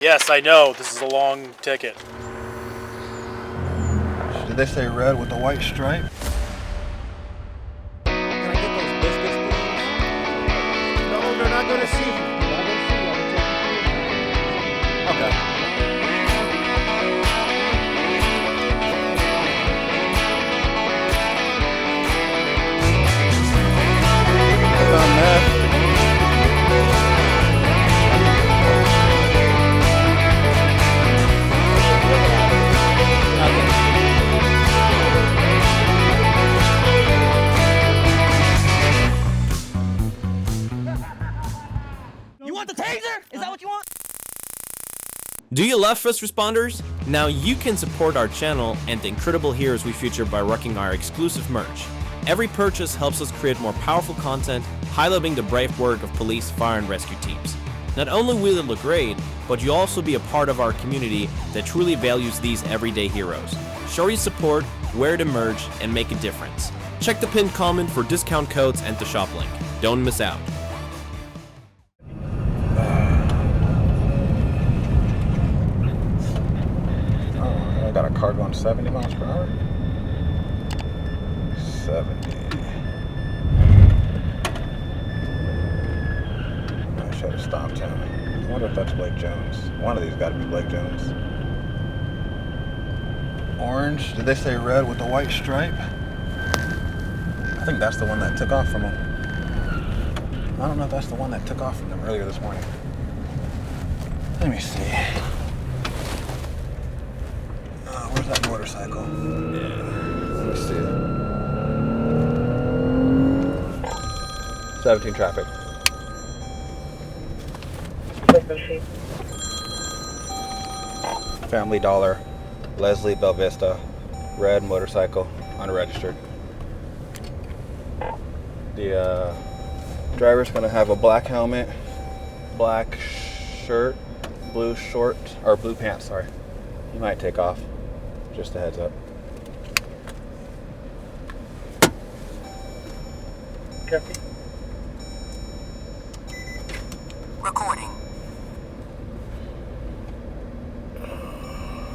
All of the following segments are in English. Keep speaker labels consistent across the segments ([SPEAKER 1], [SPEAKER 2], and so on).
[SPEAKER 1] Yes, I know. This is a long ticket.
[SPEAKER 2] Did they say red with the white stripe?
[SPEAKER 3] Can I get those biscuits, please? No, they're not gonna see you. They're not gonna see you. I'm gonna take you. Okay.
[SPEAKER 4] You want the taser? Is that what you want?
[SPEAKER 5] Do you love first responders? Now you can support our channel and the incredible heroes we feature by rocking our exclusive merch. Every purchase helps us create more powerful content, highlighting the brave work of police, fire, and rescue teams. Not only will it look great, but you'll also be a part of our community that truly values these everyday heroes. Show your support, wear the merch, and make a difference. Check the pinned comment for discount codes and the shop link. Don't miss out.
[SPEAKER 2] I got a car going 70 miles per hour. 70. I should have stopped him. I wonder if that's Blake Jones. One of these got to be Blake Jones. Orange. Did they say red with the white stripe? I think that's the one that took off from him. I don't know if that's the one that took off from them earlier this morning. Let me see. Where's that motorcycle? Yeah. Let me see. 17 traffic. Family Dollar, Leslie Belvista, red motorcycle, unregistered. The driver's gonna have a black helmet, black shirt, blue short, or blue pants, sorry. He might take off. Just a heads up.
[SPEAKER 3] Copy.
[SPEAKER 4] Recording.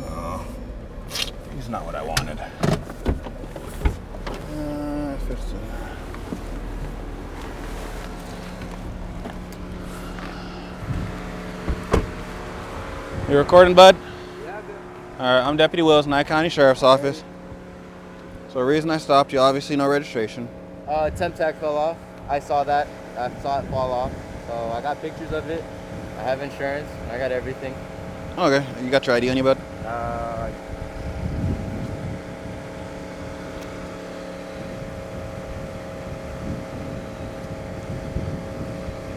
[SPEAKER 2] Oh, he's not what I wanted. 15. You recording, bud? Alright, I'm Deputy Wills, Nye County Sheriff's Office. So the reason I stopped you, obviously no registration.
[SPEAKER 6] Temp tag fell off. I saw that. I saw it fall off. So I got pictures of it. I have insurance. I got everything.
[SPEAKER 2] Okay, you got your ID on you, bud?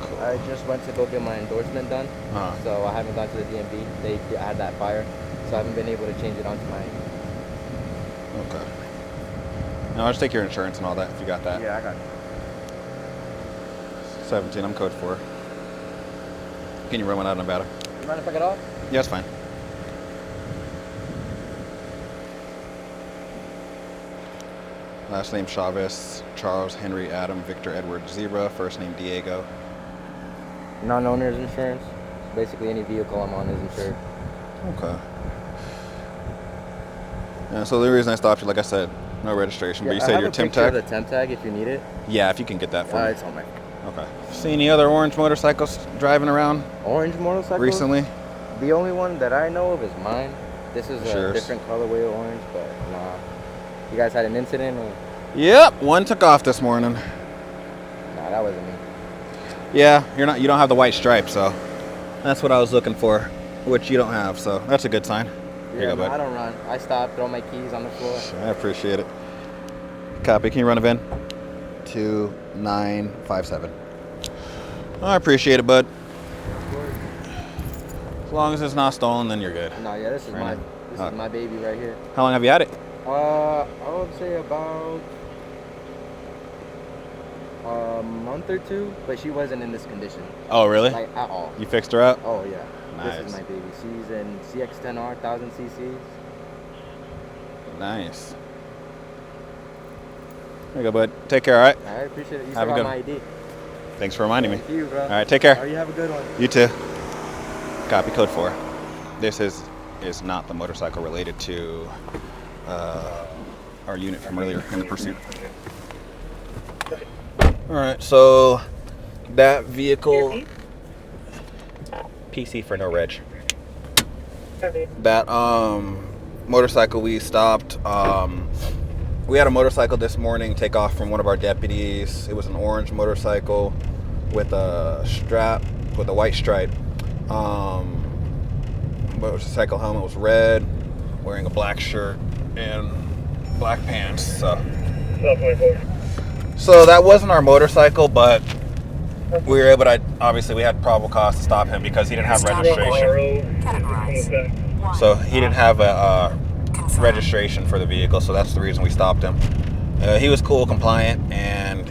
[SPEAKER 2] Cool.
[SPEAKER 6] I just went to go get my endorsement done. So I haven't gone to the DMV. They had that fire. So I haven't been able to change it onto my...
[SPEAKER 2] Okay. Now I'll just take your insurance and all that if you got that.
[SPEAKER 6] Yeah, I got it.
[SPEAKER 2] 17, I'm code 4. Can you run one out of Nevada?
[SPEAKER 6] You mind if I get off?
[SPEAKER 2] Yeah, it's fine. Last name Chavez, Charles Henry Adam Victor Edward Zebra, first name Diego.
[SPEAKER 6] Non-owner's insurance. Basically any vehicle I'm on is insured.
[SPEAKER 2] Okay. Yeah, so the reason I stopped you, like I said, no registration, but you said your temp tag?
[SPEAKER 6] I have a picture of the temp tag if you need it.
[SPEAKER 2] Yeah, if you can get that for me.
[SPEAKER 6] It's on my...
[SPEAKER 2] Okay. See any other orange motorcycles driving around?
[SPEAKER 6] Orange motorcycles?
[SPEAKER 2] Recently?
[SPEAKER 6] The only one that I know of is mine. This is
[SPEAKER 2] Sure.
[SPEAKER 6] a different colorway of orange, but nah. You guys had an incident? Or?
[SPEAKER 2] Yep, one took off this morning.
[SPEAKER 6] Nah, that wasn't me.
[SPEAKER 2] Yeah, you don't have the white stripe, so that's what I was looking for, which you don't have, so that's a good sign. Here
[SPEAKER 6] Yeah,
[SPEAKER 2] you go, bud.
[SPEAKER 6] I don't run. I stop, throw my keys on the floor.
[SPEAKER 2] I appreciate it. Copy. Can you run a VIN? 2957. I appreciate it, bud. As long as it's not stolen, then you're good.
[SPEAKER 6] No, yeah, this is my baby right here.
[SPEAKER 2] How long have you had it?
[SPEAKER 6] I would say about a month or two, but she wasn't in this condition.
[SPEAKER 2] Oh, really?
[SPEAKER 6] Like at all.
[SPEAKER 2] You fixed her up?
[SPEAKER 6] Oh yeah.
[SPEAKER 2] Nice.
[SPEAKER 6] This is my baby. She's in CX10R 1000 cc's.
[SPEAKER 2] Nice. There you go, bud. Take care, all right?
[SPEAKER 6] I appreciate it. You
[SPEAKER 2] Have
[SPEAKER 6] still
[SPEAKER 2] a
[SPEAKER 6] got
[SPEAKER 2] good
[SPEAKER 6] my ID.
[SPEAKER 2] Thanks for reminding me.
[SPEAKER 6] Thank you, bro.
[SPEAKER 2] All right, take care.
[SPEAKER 6] All right, you have a good one.
[SPEAKER 2] You too. Copy code 4. this is not the motorcycle related to our unit from earlier in the pursuit. All right, so that vehicle, PC for no reg. That motorcycle we stopped. We had a motorcycle this morning take off from one of our deputies. It was an orange motorcycle with a strap, with a white stripe. Motorcycle helmet was red, wearing a black shirt and black pants. So that wasn't our motorcycle, but we were able to, obviously we had probable cause to stop him because he didn't have registration. So he didn't have a registration for the vehicle, so that's the reason we stopped him. He was cool, compliant, and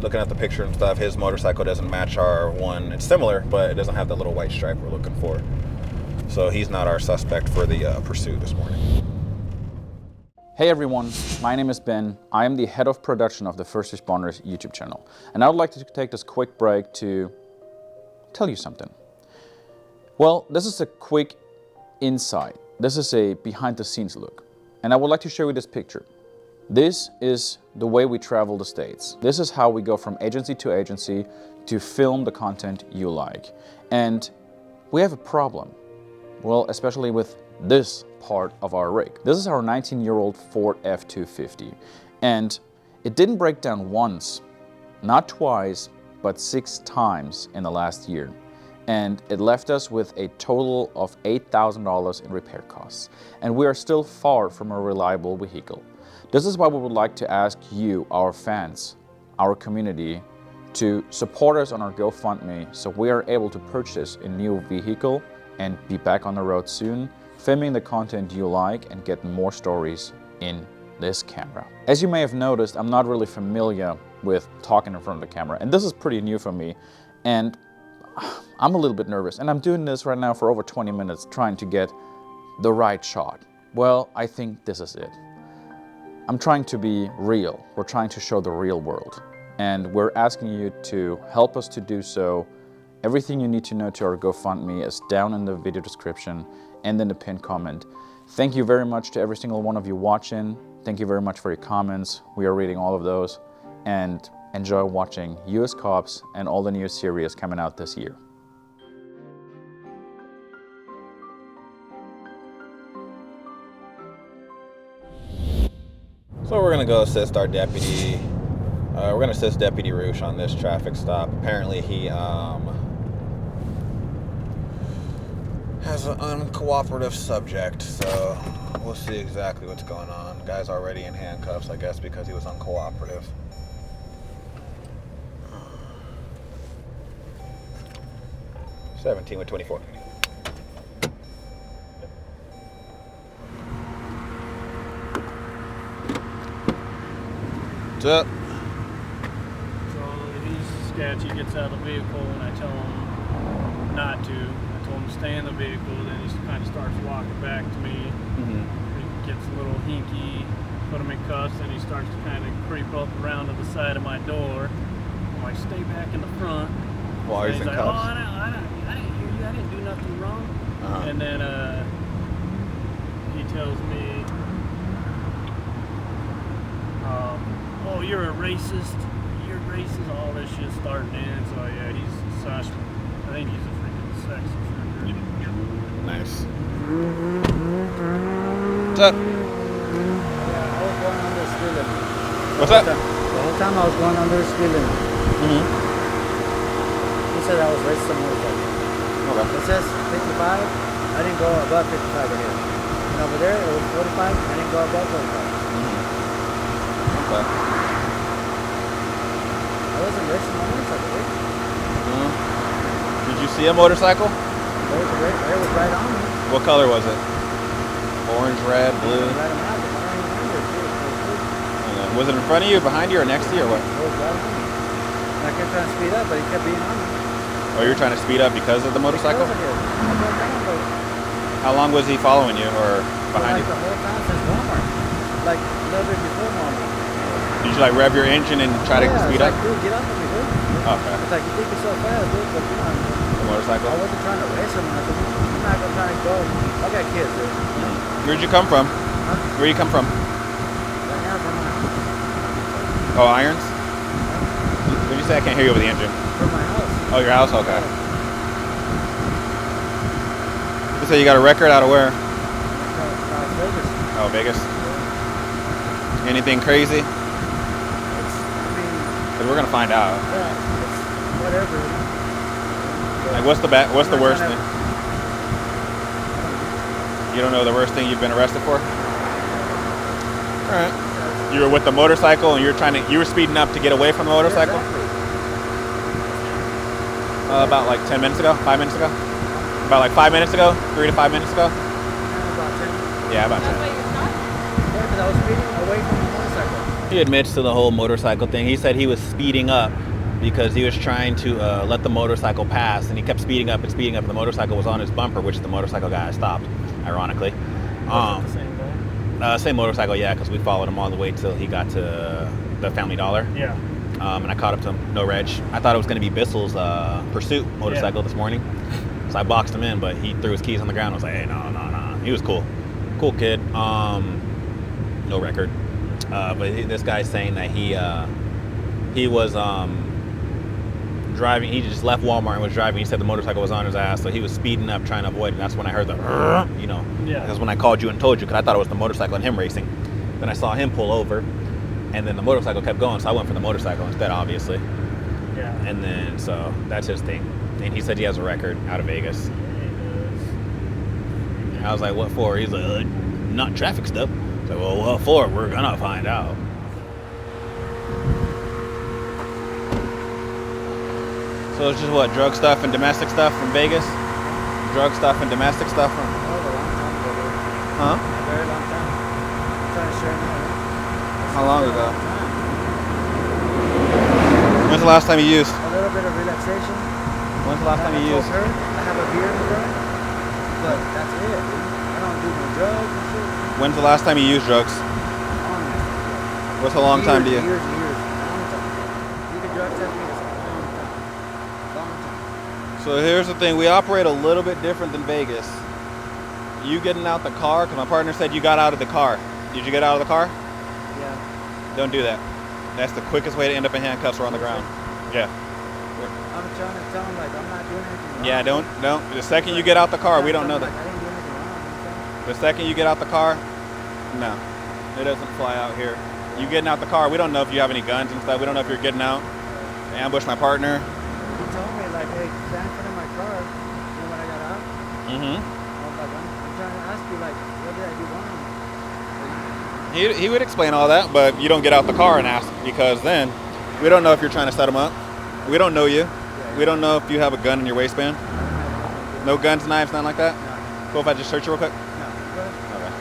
[SPEAKER 2] looking at the picture and stuff, his motorcycle doesn't match our one. It's similar, but it doesn't have the little white stripe we're looking for. So he's not our suspect for the pursuit this morning.
[SPEAKER 7] Hey everyone, my name is Ben. I am the head of production of the First Responders YouTube channel. And I would like to take this quick break to tell you something. Well, this is a quick insight. This is a behind the scenes look. And I would like to show you this picture. This is the way we travel the States. This is how we go from agency to film the content you like. And we have a problem. Well, especially with this part of our rig. This is our 19-year-old Ford F-250. And it didn't break down once, not twice, but 6 times in the last year. And it left us with a total of $8,000 in repair costs. And we are still far from a reliable vehicle. This is why we would like to ask you, our fans, our community, to support us on our GoFundMe so we are able to purchase a new vehicle and be back on the road soon, filming the content you like and getting more stories in this camera. As you may have noticed, I'm not really familiar with talking in front of the camera, and this is pretty new for me, and I'm a little bit nervous, and I'm doing this right now for over 20 minutes trying to get the right shot. Well, I think this is it. I'm trying to be real. We're trying to show the real world, and we're asking you to help us to do so. Everything you need to know to our GoFundMe is down in the video description and in the pinned comment. Thank you very much to every single one of you watching. Thank you very much for your comments. We are reading all of those, and enjoy watching US Cops and all the new series coming out this year.
[SPEAKER 2] So we're gonna go assist our deputy. We're gonna assist Deputy Roosh on this traffic stop. Apparently he has an uncooperative subject, so we'll see exactly what's going on. The guy's already in handcuffs, I guess, because he was uncooperative. $17 with 24. What's up?
[SPEAKER 1] So he's sketchy, gets out of the vehicle, and I tell him not to. I told him to stay in the vehicle, then he kind of starts walking back to me. He gets a little hinky, put him in cuffs, and he starts to kind of creep up around to the side of my door. I'm like, stay back in the front.
[SPEAKER 2] While he's in
[SPEAKER 1] like,
[SPEAKER 2] cuffs.
[SPEAKER 1] oh, I didn't hear you, I didn't do nothing wrong. And then he tells me, oh, you're a racist, all this shit starting in. So yeah, he's such, I think he's a freaking sex offender.
[SPEAKER 2] Nice. What's up?
[SPEAKER 3] Yeah, I was going under the speed limit.
[SPEAKER 2] What's up?
[SPEAKER 3] The whole time I was going under the speed limit. He said I was racist on motorcycle.
[SPEAKER 2] Okay.
[SPEAKER 3] It says 55. I didn't go above 55 right here. And over there it was 45. I didn't go above 45.
[SPEAKER 2] Okay.
[SPEAKER 3] I wasn't racing on motorcycle.
[SPEAKER 2] Did you see a motorcycle?
[SPEAKER 3] It was right on me.
[SPEAKER 2] What color was it? Orange, red, blue?
[SPEAKER 3] Right on me. I don't even remember it.
[SPEAKER 2] Was it in front of you, behind you, or next to you, or what?
[SPEAKER 3] It was right on me. And I kept trying to speed up, but he kept being on me.
[SPEAKER 2] Oh, you were trying to speed up because of the motorcycle?
[SPEAKER 3] Because of it. I went down, but
[SPEAKER 2] How long was he following you, or behind
[SPEAKER 3] like
[SPEAKER 2] you?
[SPEAKER 3] the whole time since Walmart. Like a little bit before Walmart.
[SPEAKER 2] Did you like rev your engine and try to speed
[SPEAKER 3] it's
[SPEAKER 2] up?
[SPEAKER 3] like, dude, get off of me, dude.
[SPEAKER 2] Okay.
[SPEAKER 3] It's like, you think you're so fast, dude, but you know,
[SPEAKER 2] The motorcycle?
[SPEAKER 3] I wasn't trying to race him. I said, I'm not going to try to go got kids, dude.
[SPEAKER 2] Where'd you come from?
[SPEAKER 3] Huh?
[SPEAKER 2] Where you come from?
[SPEAKER 3] Right now, from my house.
[SPEAKER 2] Oh, Irons? What did you say? I can't hear you over the engine.
[SPEAKER 3] From my house.
[SPEAKER 2] Oh, your house? Okay. You say you got a record out of where?
[SPEAKER 3] Vegas.
[SPEAKER 2] Oh, Vegas. Anything crazy?
[SPEAKER 3] It's, I mean,
[SPEAKER 2] Because we're gonna find out.
[SPEAKER 3] yeah, it's whatever.
[SPEAKER 2] Like, what's the worst thing? You don't know the worst thing you've been arrested for? All right. You were with the motorcycle and you were speeding up to get away from the motorcycle? About like 10 minutes ago? 5 minutes ago? About like 5 minutes ago? 3 to 5 minutes ago?
[SPEAKER 3] About 10.
[SPEAKER 2] Yeah, about 10.
[SPEAKER 3] Yeah, because I was speeding away from the motorcycle.
[SPEAKER 2] He admits to the whole motorcycle thing. He said he was speeding up because he was trying to let the motorcycle pass, and he kept speeding up and speeding up, and the motorcycle was on his bumper, which the motorcycle guy stopped, ironically.
[SPEAKER 1] Was it the same guy?
[SPEAKER 2] Same motorcycle, yeah, because we followed him all the way till he got to the Family Dollar.
[SPEAKER 1] Yeah.
[SPEAKER 2] And I caught up to him, no reg. I thought it was going to be Bissell's Pursuit motorcycle this morning. So I boxed him in, but he threw his keys on the ground. I was like, hey, no. He was cool. Cool kid. No record. But this guy's saying that he was driving. He just left Walmart and was driving. He said the motorcycle was on his ass, so he was speeding up trying to avoid it. And that's when I heard the,
[SPEAKER 1] Yeah.
[SPEAKER 2] That's when I called you and told you, because I thought it was the motorcycle and him racing. Then I saw him pull over, and then the motorcycle kept going, so I went for the motorcycle instead, obviously.
[SPEAKER 1] Yeah.
[SPEAKER 2] And then, so that's his thing. And he said he has a record out of Vegas. I was like, what for? He's like, not traffic stuff. I was like, well, what for? We're gonna find out. So it's just what, drug stuff and domestic stuff from Vegas? Drug stuff and domestic stuff from...
[SPEAKER 3] Oh, a long time ago, dude.
[SPEAKER 2] Huh?
[SPEAKER 3] A very long time. I'm trying to share now.
[SPEAKER 2] How long ago? When's the last time you used?
[SPEAKER 3] A little bit of relaxation.
[SPEAKER 2] When's the last time you used?
[SPEAKER 3] I have a beer in the front, but that's it, dude. I don't do no drugs and shit.
[SPEAKER 2] When's the last time you used drugs? What's a long time to you?
[SPEAKER 3] Years. Long time. You can drug test me. It's a long time.
[SPEAKER 2] So here's the thing, we operate a little bit different than Vegas. You getting out the car, because my partner said you got out of the car. Did you get out of the car?
[SPEAKER 3] Yeah.
[SPEAKER 2] Don't do that. That's the quickest way to end up in handcuffs or on the ground. Yeah.
[SPEAKER 3] I'm trying to tell him, like, I'm not doing anything wrong.
[SPEAKER 2] Yeah, don't. The second you get out the car, we don't know
[SPEAKER 3] Like,
[SPEAKER 2] that.
[SPEAKER 3] I didn't do anything wrong.
[SPEAKER 2] The second you get out the car, no. It doesn't fly out here. You getting out the car, we don't know if you have any guns and stuff. We don't know if you're getting out to ambush my partner.
[SPEAKER 3] He told me, like, hey, stand in front of my car. When I got out,
[SPEAKER 2] Mm-hmm.
[SPEAKER 3] I'm trying to ask you, like, what did I do wrong?
[SPEAKER 2] He would explain all that, but you don't get out the car and ask, because then we don't know if you're trying to set him up. We don't know you. We don't know if you have a gun in your waistband. No guns, knives, nothing like that?
[SPEAKER 3] No.
[SPEAKER 2] Cool if I just search you real quick?
[SPEAKER 3] No. Go ahead.
[SPEAKER 2] Okay.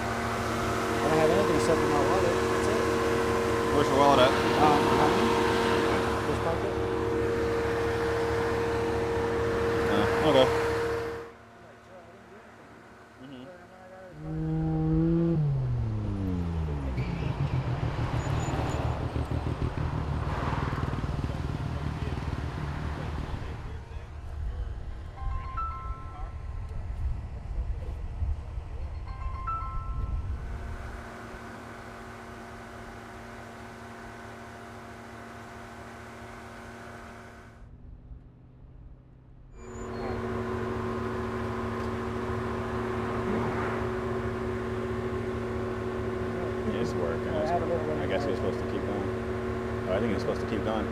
[SPEAKER 3] I don't have anything except for my wallet. That's it.
[SPEAKER 2] Where's your wallet at?
[SPEAKER 3] This pocket.
[SPEAKER 2] Okay. It's working. I guess he was supposed to keep going. Oh, I think he was supposed to keep going.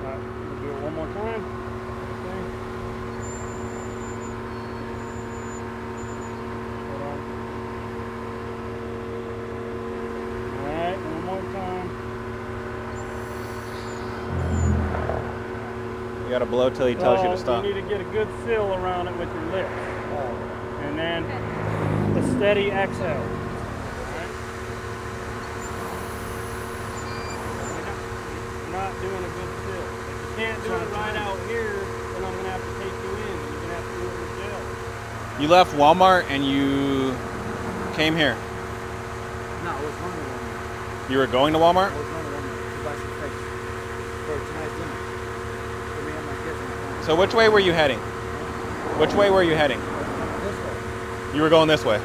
[SPEAKER 1] Alright, we'll do it one more time. Okay. Hold on. Alright, one more time.
[SPEAKER 2] You gotta blow till he tells you to stop.
[SPEAKER 1] You need to get a good fill around it with your lips. And then a steady exhale. Not doing a good fill. If you can't do it right out here, then I'm gonna have to take you in, and you're gonna have to do it in jail.
[SPEAKER 2] You left Walmart and you came here.
[SPEAKER 3] No, I was going to Walmart.
[SPEAKER 2] You were going to Walmart?
[SPEAKER 3] I was going to Walmart to buy some steaks for tonight's dinner. For me and my kids and my family.
[SPEAKER 2] So which way were you heading? Which way were you heading?
[SPEAKER 3] This way.
[SPEAKER 2] You were going this way.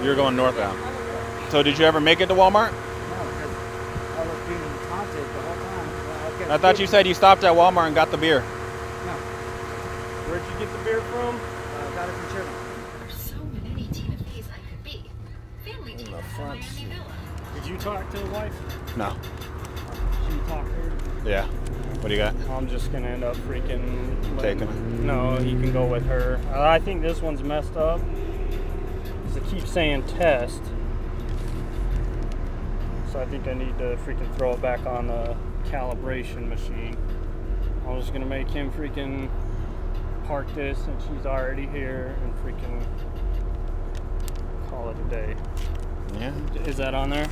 [SPEAKER 2] You were going northbound. So did you ever make it to Walmart? I thought you said you stopped at Walmart and got the beer.
[SPEAKER 1] Where'd you get the beer from?
[SPEAKER 3] Got it from Chevy.
[SPEAKER 8] So many team of these I could be. Family team at Miami Villa.
[SPEAKER 1] Did you talk to the wife?
[SPEAKER 2] No.
[SPEAKER 1] She talked to her?
[SPEAKER 2] Yeah. What do you got?
[SPEAKER 1] I'm just gonna end up freaking
[SPEAKER 2] Taking her?
[SPEAKER 1] No, he can go with her. I think this one's messed up. Because it keeps saying test. So I think I need to freaking throw it back on the calibration machine. I'm just gonna make him freaking park this and she's already here and freaking call it a day.
[SPEAKER 2] Yeah.
[SPEAKER 1] Is that on there?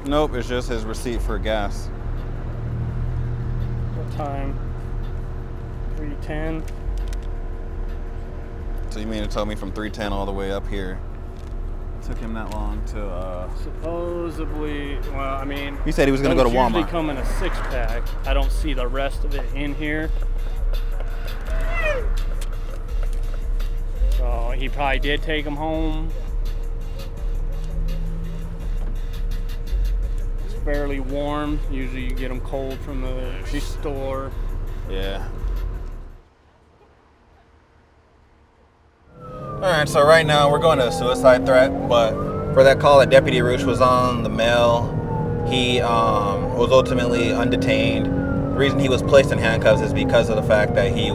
[SPEAKER 2] Nope, it's just his receipt for gas.
[SPEAKER 1] What time? 3:10.
[SPEAKER 2] So you mean to tell me from 310 all the way up here? It took him that long to
[SPEAKER 1] Supposedly, well, I mean,
[SPEAKER 2] He said he was gonna go to
[SPEAKER 1] those usually
[SPEAKER 2] Walmart.
[SPEAKER 1] come in a 6-pack. I don't see the rest of it in here. So he probably did take them home. It's fairly warm. Usually you get them cold from the store.
[SPEAKER 2] Yeah. Alright, so right now we're going to a suicide threat, but for that call that Deputy Roosh was on, the mail, he was ultimately undetained. The reason he was placed in handcuffs is because of the fact that he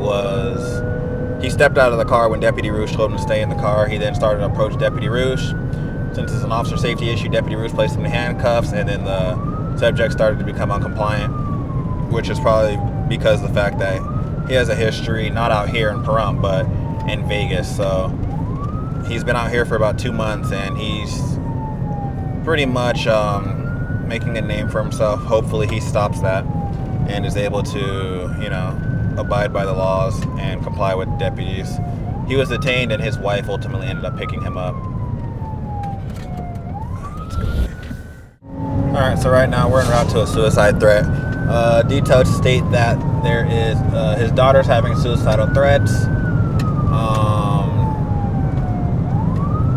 [SPEAKER 2] stepped out of the car when Deputy Roosh told him to stay in the car. He then started to approach Deputy Roosh. Since it's an officer safety issue, Deputy Roosh placed him in handcuffs, and then the subject started to become uncompliant, which is probably because of the fact that he has a history, not out here in Pahrump, but in Vegas. So he's been out here for about 2 months, and he's pretty much making a name for himself. Hopefully he stops that and is able to, abide by the laws and comply with deputies. He was detained, and his wife ultimately ended up picking him up. Alright, so right now we're en route to a suicide threat. Details state that there is his daughter's having suicidal threats.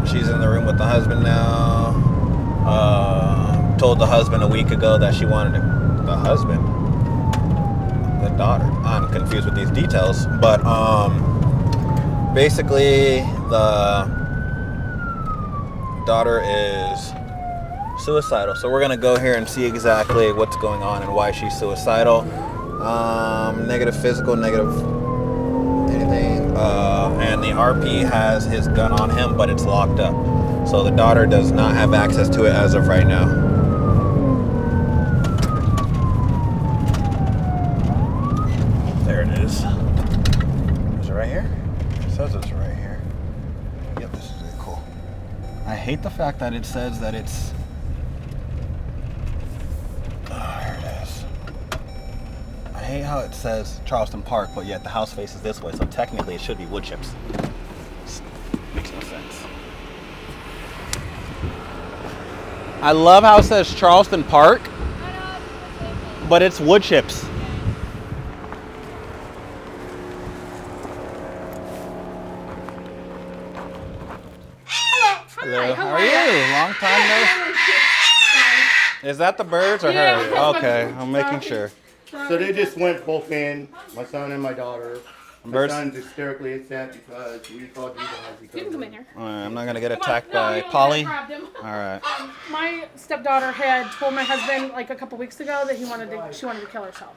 [SPEAKER 2] She's in the room with the husband now. Told the husband a week ago that she wanted the husband, the daughter. I'm confused with these details, but basically the daughter is suicidal. So we're gonna go here and see exactly what's going on and why she's suicidal. Negative physical, negative anything. And the RP has his gun on him, but it's locked up. So the daughter does not have access to it as of right now. There it is. Is it right here? It says it's right here. Yep, this is really cool. I hate the fact that it says that it's... here it is. I hate how it says Charleston Park, but yet the house faces this way, so technically it should be wood chips. Makes no sense. I love how it says Charleston Park, but it's wood chips. Hello, how are you? Long time no. Is that the birds or her? Okay, I'm making sure.
[SPEAKER 3] So they just went both in, my son and my daughter. My
[SPEAKER 2] Birds?
[SPEAKER 3] son's hysterically upset because we called you guys because
[SPEAKER 9] You can come in here.
[SPEAKER 2] I'm not gonna get attacked
[SPEAKER 9] No,
[SPEAKER 2] by
[SPEAKER 9] you don't
[SPEAKER 2] Polly.
[SPEAKER 9] have to grab him.
[SPEAKER 2] All right.
[SPEAKER 9] My stepdaughter had told my husband like a couple weeks ago that she wanted to kill herself.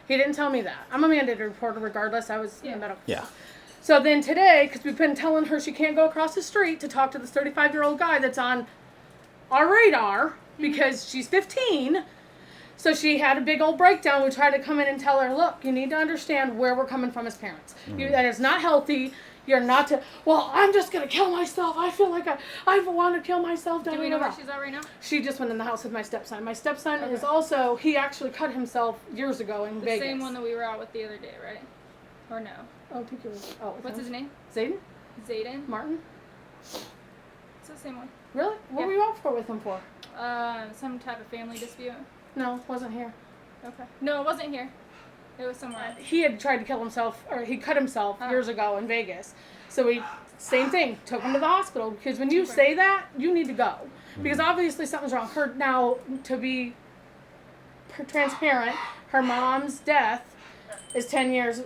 [SPEAKER 9] He didn't tell me that. I'm a mandated reporter regardless. I was in medical.
[SPEAKER 2] Yeah.
[SPEAKER 9] So then today, because we've been telling her she can't go across the street to talk to this 35-year-old guy that's on our radar because she's 15. So she had a big old breakdown. We tried to come in and tell her, look, you need to understand where we're coming from as parents. That is not healthy. You're not to, well, I'm just going to kill myself. I feel like I want to kill myself.
[SPEAKER 8] Do we know where she's at right now?
[SPEAKER 9] She just went in the house with my stepson. My stepson is also, he actually cut himself years ago in Vegas.
[SPEAKER 8] The same one that we were out with the other day, right? Or no?
[SPEAKER 9] Oh, I think it was,
[SPEAKER 8] What's his name?
[SPEAKER 9] Zayden?
[SPEAKER 8] Zayden?
[SPEAKER 9] Martin?
[SPEAKER 8] It's the same one.
[SPEAKER 9] Really? What were you out for with him for?
[SPEAKER 8] Some type of family dispute.
[SPEAKER 9] No, wasn't here.
[SPEAKER 8] Okay. No, it wasn't here. It was somewhere else.
[SPEAKER 9] He had tried to kill himself, or he cut himself years ago in Vegas. So we same thing, took him to the hospital, because when you say that, you need to go. Because obviously something's wrong. Now, to be transparent, her mom's death is 10 years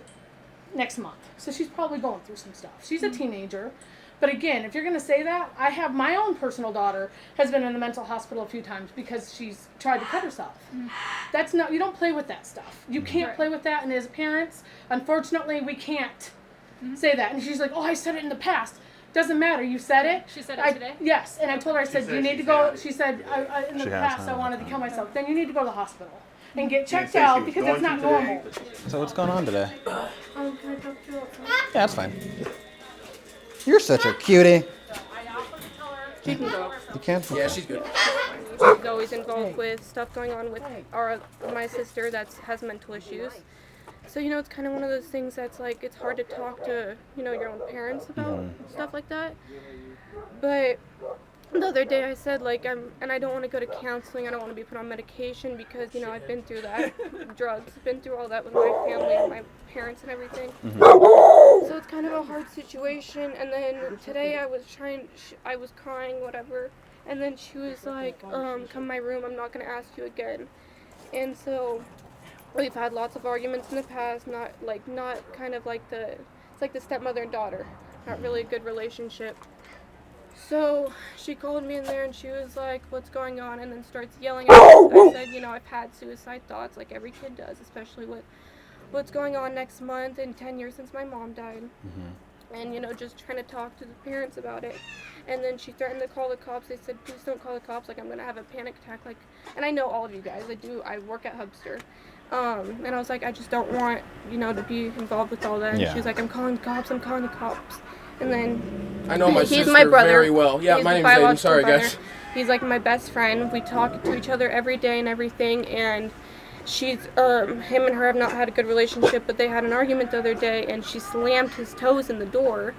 [SPEAKER 9] next month. So she's probably going through some stuff. She's a teenager. But again, if you're going to say that, I have my own personal daughter has been in the mental hospital a few times because she's tried to cut herself. That's not, you don't play with that stuff. You can't play with that. And as parents, unfortunately, we can't say that. And she's like, oh, I said it in the past. Doesn't matter. You said it.
[SPEAKER 10] She said it today?
[SPEAKER 9] Yes. And I told her, I said, you need to go. She said, in the past, I wanted to kill myself. Then you need to go to the hospital and get checked out because that's not normal.
[SPEAKER 2] So what's going on today?
[SPEAKER 9] Can I talk to you?
[SPEAKER 2] Yeah, that's fine. You're such a cutie.
[SPEAKER 10] She can go.
[SPEAKER 2] You can?
[SPEAKER 3] Yeah, she's good.
[SPEAKER 10] She's always involved with stuff going on with my sister that has mental issues. So, you know, it's kind of one of those things that's like, it's hard to talk to, you know, your own parents about stuff like that. But the other day I said, like, and I don't want to go to counseling, I don't want to be put on medication because, you know, I've been through that, drugs, I've been through all that with my family and my parents and everything. So it's kind of a hard situation. And then today I was crying, whatever. And then she was like, come in my room, I'm not going to ask you again. And so we've had lots of arguments in the past, not kind of like it's like the stepmother and daughter, not really a good relationship. So she called me in there and she was like, what's going on? And then starts yelling at me. I said, you know, I've had suicide thoughts like every kid does, especially with what's going on next month and 10 years since my mom died. And, you know, just trying to talk to the parents about it. And then she threatened to call the cops. They said, please don't call the cops, like I'm going to have a panic attack. Like, and I know all of you guys, I work at Hubster. And I was like, I just don't want, you know, to be involved with all that. And she was like, I'm calling the cops. And then
[SPEAKER 3] I know my
[SPEAKER 10] he's
[SPEAKER 3] sister
[SPEAKER 10] my brother.
[SPEAKER 3] very well. Yeah,
[SPEAKER 10] He's
[SPEAKER 3] my
[SPEAKER 10] the
[SPEAKER 3] name's Aiden.
[SPEAKER 10] biological
[SPEAKER 3] Sorry,
[SPEAKER 10] brother.
[SPEAKER 3] guys.
[SPEAKER 10] He's like my best friend. We talk to each other every day and everything. And she's, him and her have not had a good relationship, but they had an argument the other day and she slammed his toes in the door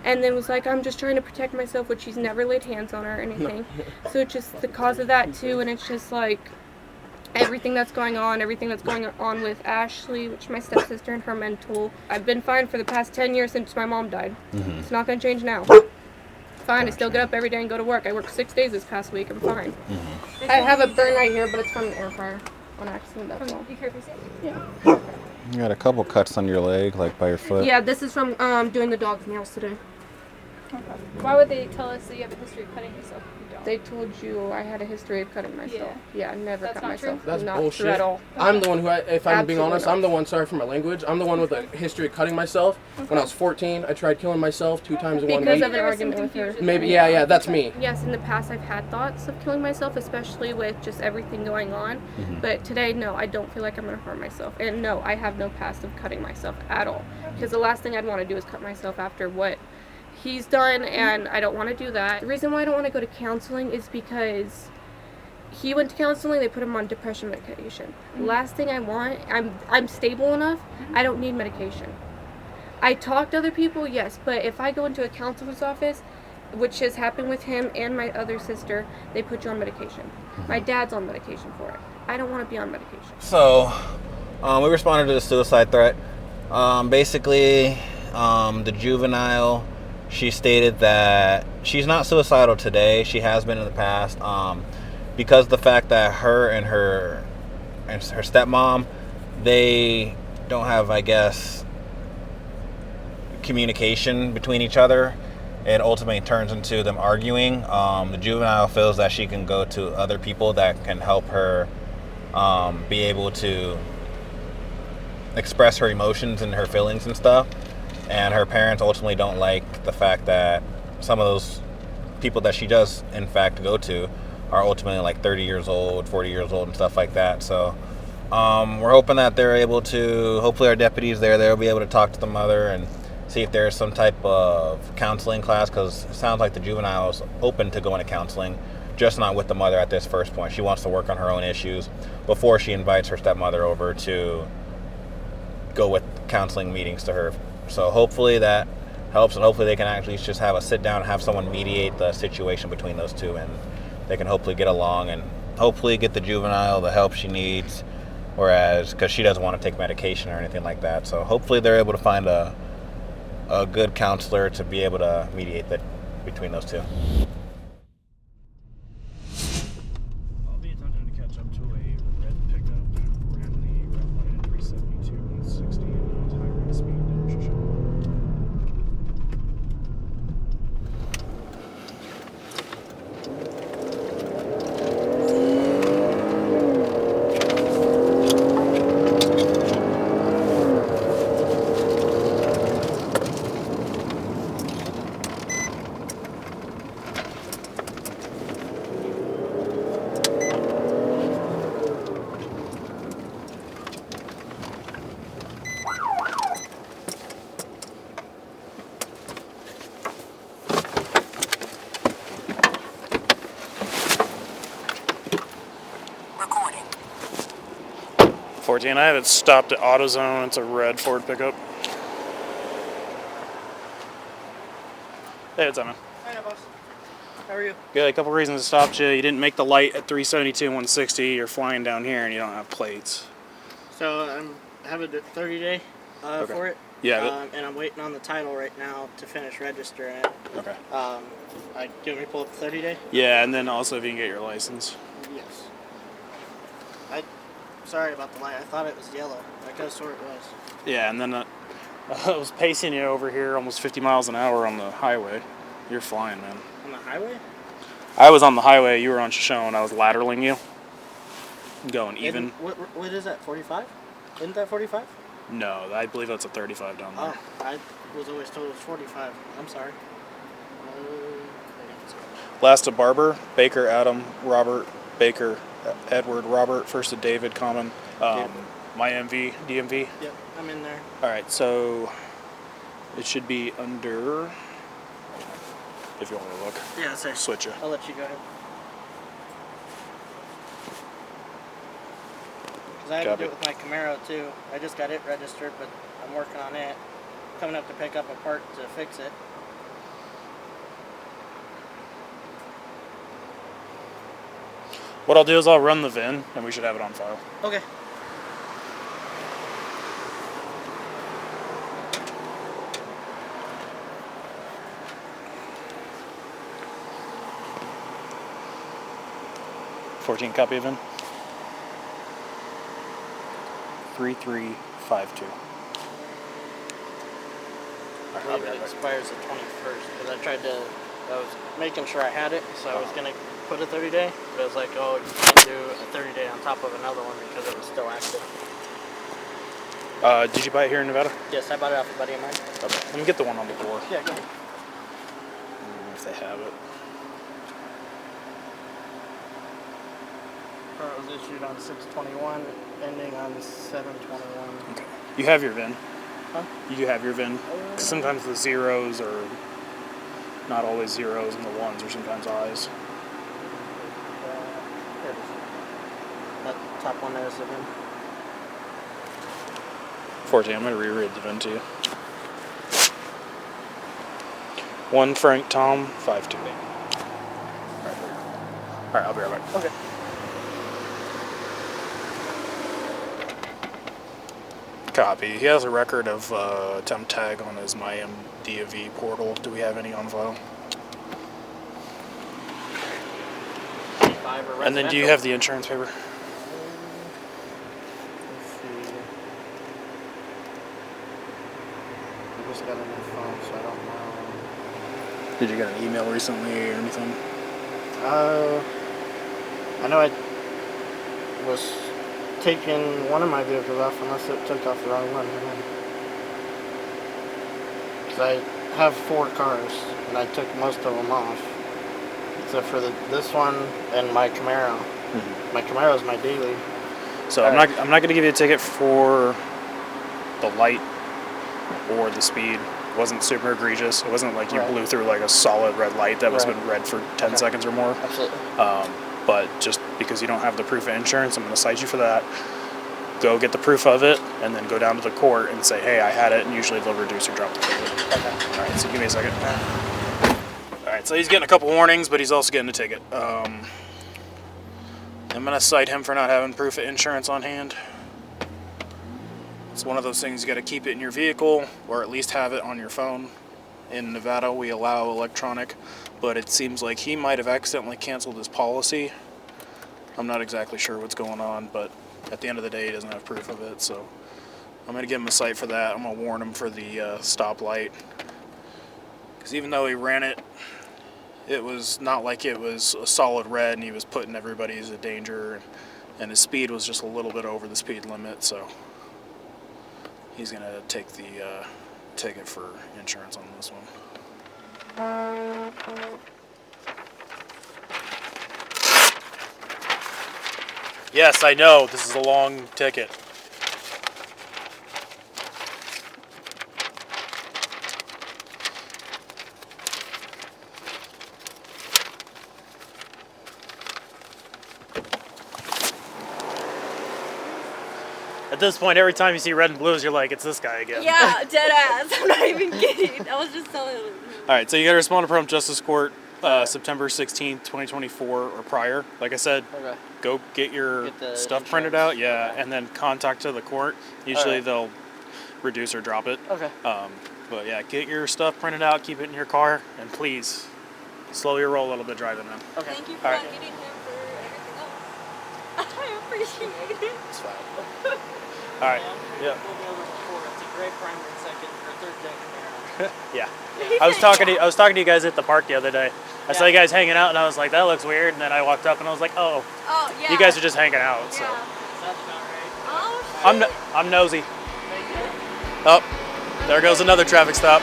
[SPEAKER 10] and then was like, I'm just trying to protect myself, which she's never laid hands on her or anything. So it's just the cause of that too. And it's just like, everything that's going on with Ashley, which is my stepsister, and her mental. I've been fine for the past 10 years since my mom died. It's not going to change now. Fine, I still get up every day and go to work. I worked 6 days this past week. I'm fine. I have a burn right here, but it's from an air fryer on accident, that's all.
[SPEAKER 8] You care if I say it?
[SPEAKER 10] Yeah.
[SPEAKER 2] You got a couple cuts on your leg, like by your foot.
[SPEAKER 10] Yeah, this is from doing the dog's nails today.
[SPEAKER 8] Why would they tell us that you have a history of cutting yourself if you don't?
[SPEAKER 10] They told you I had a history of cutting myself. Yeah, I never
[SPEAKER 8] That's
[SPEAKER 10] cut
[SPEAKER 8] not
[SPEAKER 10] myself.
[SPEAKER 8] true?
[SPEAKER 3] That's
[SPEAKER 10] not
[SPEAKER 3] bullshit.
[SPEAKER 10] true at all.
[SPEAKER 3] I'm the one who, if I'm being
[SPEAKER 10] Absolutely
[SPEAKER 3] honest,
[SPEAKER 10] not.
[SPEAKER 3] I'm the one, sorry for my language, I'm the one with a history of cutting myself. When I was 14, I tried killing myself 2 times in 1
[SPEAKER 10] Because
[SPEAKER 3] week.
[SPEAKER 10] of an argument with her.
[SPEAKER 3] Maybe, yeah, that's me.
[SPEAKER 10] Yes, in the past I've had thoughts of killing myself, especially with just everything going on. But today, no, I don't feel like I'm going to harm myself. And no, I have no past of cutting myself at all. Because the last thing I'd want to do is cut myself after what he's done, and I don't want to do that. The reason why I don't want to go to counseling is because he went to counseling, they put him on depression medication. Last thing I want, I'm stable enough, I don't need medication. I talk to other people, yes, but if I go into a counselor's office, which has happened with him and my other sister, they put you on medication. My dad's on medication for it. I don't want to be on medication.
[SPEAKER 2] So, we responded to the suicide threat. Basically, the juvenile, she stated that she's not suicidal today. She has been in the past. Because of the fact that her and her stepmom, they don't have, I guess, communication between each other. It ultimately turns into them arguing. The juvenile feels that she can go to other people that can help her be able to express her emotions and her feelings and stuff. And her parents ultimately don't like the fact that some of those people that she does, in fact, go to are ultimately like 30 years old, 40 years old and stuff like that. So we're hoping that they're able to, hopefully our deputies there, they'll be able to talk to the mother and see if there's some type of counseling class, because it sounds like the juvenile is open to going to counseling, just not with the mother at this first point. She wants to work on her own issues before she invites her stepmother over to go with counseling meetings to her. So hopefully that helps, and hopefully they can actually just have a sit down and have someone mediate the situation between those two, and they can hopefully get along and hopefully get the juvenile the help she needs, whereas because she doesn't want to take medication or anything like that. So hopefully they're able to find a a good counselor to be able to mediate that between those two.
[SPEAKER 1] I'll be attempting to catch up to a red pickup. Ran the red light at 372 and 60 and was high rate of speed down Shoshone.
[SPEAKER 4] Recording.
[SPEAKER 11] 14, I have it stopped at AutoZone. It's a red Ford pickup. Hey, what's up, man?
[SPEAKER 12] Hey, boss. How are you?
[SPEAKER 11] Good. A couple reasons it stopped you. You didn't make the light at 372 and 160. You're flying down here and you don't have plates.
[SPEAKER 12] So I have a 30-day
[SPEAKER 11] Okay.
[SPEAKER 12] for it.
[SPEAKER 11] Yeah.
[SPEAKER 12] And I'm waiting on the title right now to finish registering it.
[SPEAKER 11] Okay.
[SPEAKER 12] Do you want me to pull up the 30-day?
[SPEAKER 11] Yeah, and then also if you can get your license.
[SPEAKER 12] Yes. Sorry about the light. I thought it was yellow. I could have swore it was.
[SPEAKER 11] Yeah, and then I was pacing you over here almost 50 miles an hour on the highway. You're flying, man.
[SPEAKER 12] On the highway?
[SPEAKER 11] I was on the highway. You were on Shoshone. I was lateraling you. Going even.
[SPEAKER 12] What is that, 45? Isn't that 45?
[SPEAKER 11] No, I believe that's a 35 down there.
[SPEAKER 12] Oh, I was always told it was 45. I'm sorry.
[SPEAKER 11] Last to Barber, Baker, Adam, Robert, Baker, Edward, Robert, first to David, Common, my MV, DMV.
[SPEAKER 12] Yep, I'm in there.
[SPEAKER 11] All right, so it should be under, if you want to look.
[SPEAKER 12] Yeah, sir.
[SPEAKER 11] Switch it.
[SPEAKER 12] I'll let you go ahead. Because I had to do it with my Camaro too. I just got it registered, but I'm working on it. Coming up to pick up a part to fix it.
[SPEAKER 11] What I'll do is I'll run the VIN, and we should have it on file.
[SPEAKER 12] Okay.
[SPEAKER 11] $14 copy of VIN. 3352.
[SPEAKER 12] I believe it expires the 21st. Because I was making sure I had it, so I was going to put a 30-day, but it was like, oh, you can't do a 30-day on top of another one because it was still active.
[SPEAKER 11] Did you buy it here in Nevada?
[SPEAKER 12] Yes, I bought it off a buddy of mine.
[SPEAKER 11] Okay. Let me get the one on the door.
[SPEAKER 12] Yeah, go ahead.
[SPEAKER 11] If they have it.
[SPEAKER 12] It was issued on 6/21, ending on 7/21.
[SPEAKER 11] Okay. You have your VIN?
[SPEAKER 12] Huh?
[SPEAKER 11] You have your VIN? 'Cause sometimes the zeros are not always zeros, and the ones are sometimes I's.
[SPEAKER 12] Here it is. That top one there is the VIN.
[SPEAKER 11] 14, I'm going to reread the VIN to you. 1 Frank Tom 528. Alright, I'll be right back.
[SPEAKER 12] Okay.
[SPEAKER 11] Copy. He has a record of attempt tag on his MyMDAV portal. Do we have any on file? And then do you have the insurance paper?
[SPEAKER 12] Let's see. I just got a new phone, so I don't know.
[SPEAKER 11] Did you get an email recently or anything?
[SPEAKER 12] I know I was taking one of my vehicles off unless it took off the wrong one. Because I have 4 cars and I took most of them off. Except for this one and my Camaro. Mm-hmm. My Camaro is my daily.
[SPEAKER 11] So I'm not going to give you a ticket for the light or the speed. It wasn't super egregious. It wasn't like you blew through like a solid red light that was been red for 10 seconds or more.
[SPEAKER 12] Absolutely.
[SPEAKER 11] But just because you don't have the proof of insurance, I'm going to cite you for that. Go get the proof of it, and then go down to the court and say, hey, I had it, and usually they'll reduce or drop the ticket.
[SPEAKER 12] Okay.
[SPEAKER 11] All right, so give me a second. All right, so he's getting a couple warnings, but he's also getting a ticket. I'm going to cite him for not having proof of insurance on hand. It's one of those things you got to keep it in your vehicle or at least have it on your phone. In Nevada, we allow electronic, but it seems like he might have accidentally canceled his policy. I'm not exactly sure what's going on, but at the end of the day, he doesn't have proof of it, so I'm going to give him a cite for that. I'm going to warn him for the stoplight, because even though he ran it, it was not like it was a solid red and he was putting everybody in danger, and his speed was just a little bit over the speed limit, so he's going to take the ticket for insurance on this one. Yes, I know, this is a long ticket. At this point, every time you see red and blues, you're like, it's this guy again.
[SPEAKER 13] Yeah, dead ass. I'm not even kidding. I was just telling him.
[SPEAKER 11] Alright, so you gotta respond to Prompt Justice Court September 16th, 2024 or prior. Like I said, go get your stuff printed out, and then contact to the court. Usually they'll reduce or drop it.
[SPEAKER 12] Okay.
[SPEAKER 11] But yeah, get your stuff printed out, keep it in your car, and please slow your roll a little bit driving them.
[SPEAKER 13] Okay. Thank you for not getting him for everything else. I appreciate it.
[SPEAKER 11] It's fine. Alright. Yeah.
[SPEAKER 12] It's a great primary second or third gen camera.
[SPEAKER 11] Yeah. I was talking to you guys at the park the other day. I saw you guys hanging out, and I was like, that looks weird. And then I walked up, and I was like, oh yeah. You guys are just hanging out. So.
[SPEAKER 12] Sounds about right.
[SPEAKER 11] I'm nosy. Oh, there goes another traffic stop.